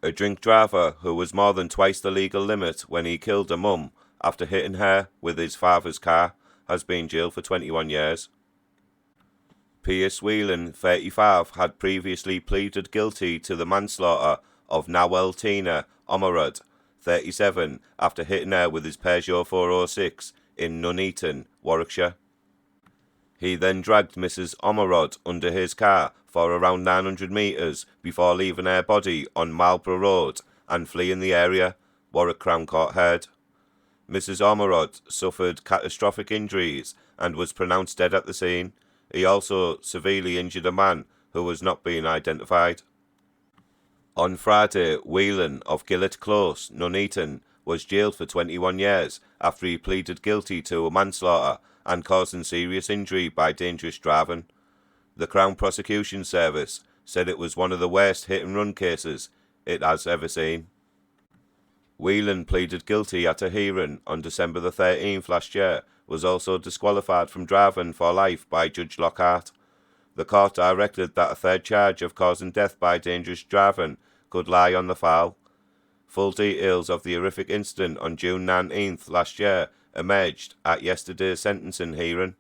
A drink driver who was more than twice the legal limit when he killed a mum after hitting her with his father's car has been jailed for 21 years. Piers Whelan, 35, had previously pleaded guilty to the manslaughter of Nawal Tina Omarud, 37, after hitting her with his Peugeot 406 in Nuneaton, Warwickshire. He then dragged Mrs. Omarud under his car for around 900 metres before leaving her body on Marlborough Road and fleeing the area, Warwick Crown Court heard. Mrs. Omarud suffered catastrophic injuries and was pronounced dead at the scene. He also severely injured a man who was not being identified. On Friday, Whelan of Gillett Close, Nuneaton, was jailed for 21 years after he pleaded guilty to manslaughter and causing serious injury by dangerous driving. The Crown Prosecution Service said it was one of the worst hit-and-run cases it has ever seen. Whelan pleaded guilty at a hearing on December the 13th last year, was also disqualified from driving for life by Judge Lockhart. The court directed that a third charge of causing death by dangerous driving could lie on the file. Full details of the horrific incident on June 19th last year emerged at yesterday's sentencing hearing.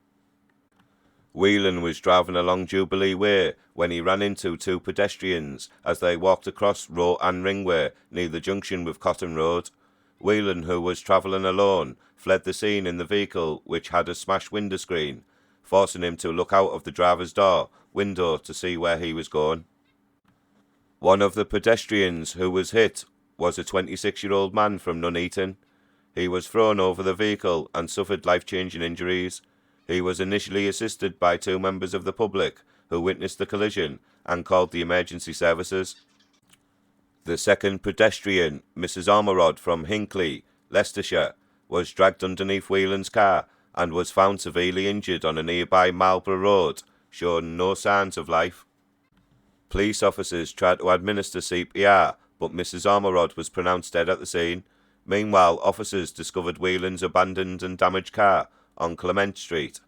Whelan was driving along Jubilee Way when he ran into two pedestrians as they walked across Roe Ann Ringway near the junction with Cotton Road. Whelan, who was travelling alone, fled the scene in the vehicle which had a smashed window screen, forcing him to look out of the driver's door window to see where he was going. One of the pedestrians who was hit was a 26-year-old man from Nuneaton. He was thrown over the vehicle and suffered life-changing injuries. He was initially assisted by two members of the public who witnessed the collision and called the emergency services. The second pedestrian, Mrs. Ormerod from Hinckley, Leicestershire, was dragged underneath Whelan's car and was found severely injured on a nearby Marlborough Road, showing no signs of life. Police officers tried to administer CPR, but Mrs. Ormerod was pronounced dead at the scene. Meanwhile, officers discovered Whelan's abandoned and damaged car on Clement Street.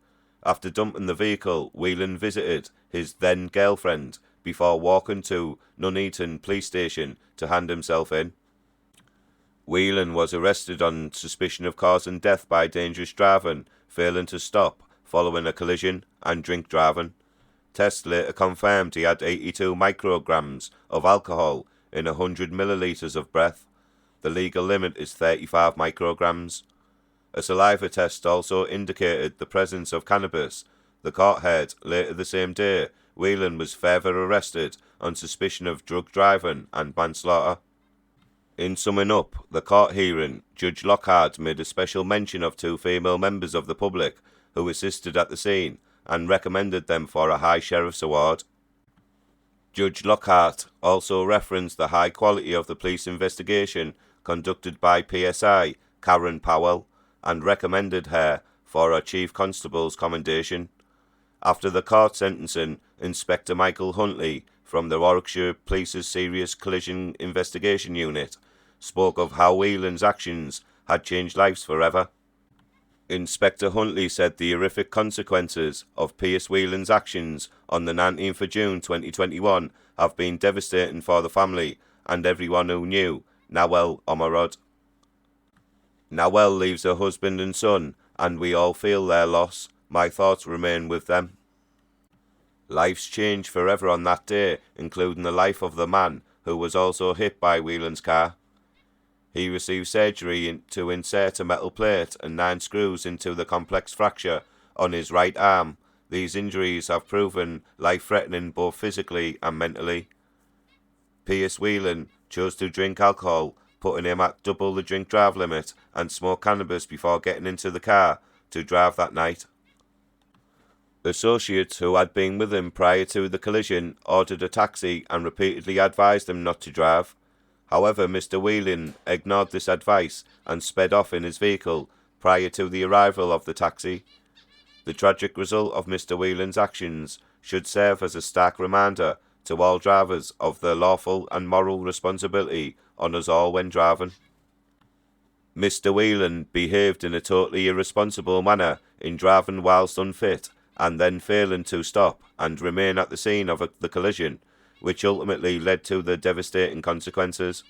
After dumping the vehicle, Whelan visited his then-girlfriend before walking to Nuneaton Police Station to hand himself in. Whelan was arrested on suspicion of causing death by dangerous driving, failing to stop following a collision, and drink driving. Tests later confirmed he had 82 micrograms of alcohol in 100 millilitres of breath. The legal limit is 35 micrograms. A saliva test also indicated the presence of cannabis. The court heard later the same day Whelan was further arrested on suspicion of drug driving and manslaughter. In summing up the court hearing, Judge Lockhart made a special mention of two female members of the public who assisted at the scene and recommended them for a High Sheriff's Award. Judge Lockhart also referenced the high quality of the police investigation conducted by PSI Karen Powell and recommended her for a Chief Constable's commendation. After the court sentencing, Inspector Michael Huntley from the Warwickshire Police's Serious Collision Investigation Unit spoke of how Whelan's actions had changed lives forever. Inspector Huntley said the horrific consequences of Piers Whelan's actions on the 19th of June 2021 have been devastating for the family and everyone who knew Nawal Omarud. Nawal leaves her husband and son, and we all feel their loss. My thoughts remain with them. Lives changed forever on that day, including the life of the man who was also hit by Whelan's car. He received surgery to insert a metal plate and 9 screws into the complex fracture on his right arm. These injuries have proven life-threatening both physically and mentally. Piers Whelan chose to drink alcohol, putting him at double the drink drive limit, and smoke cannabis before getting into the car to drive that night. Associates who had been with him prior to the collision ordered a taxi and repeatedly advised him not to drive. However, Mr. Whelan ignored this advice and sped off in his vehicle prior to the arrival of the taxi. The tragic result of Mr. Whelan's actions should serve as a stark reminder to all drivers of the lawful and moral responsibility on us all when driving. Mr. Whelan behaved in a totally irresponsible manner in driving whilst unfit and then failing to stop and remain at the scene of the collision, which ultimately led to the devastating consequences.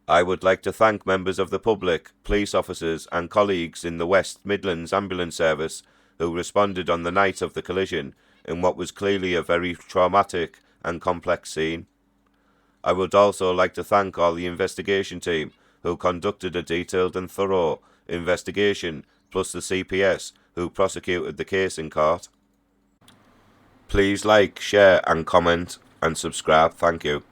I would like to thank members of the public, police officers and colleagues in the West Midlands Ambulance Service who responded on the night of the collision in what was clearly a very traumatic and complex scene. I would also like to thank all the investigation team who conducted a detailed and thorough investigation, plus the CPS who prosecuted the case in court. Please like, share and comment and subscribe. Thank you.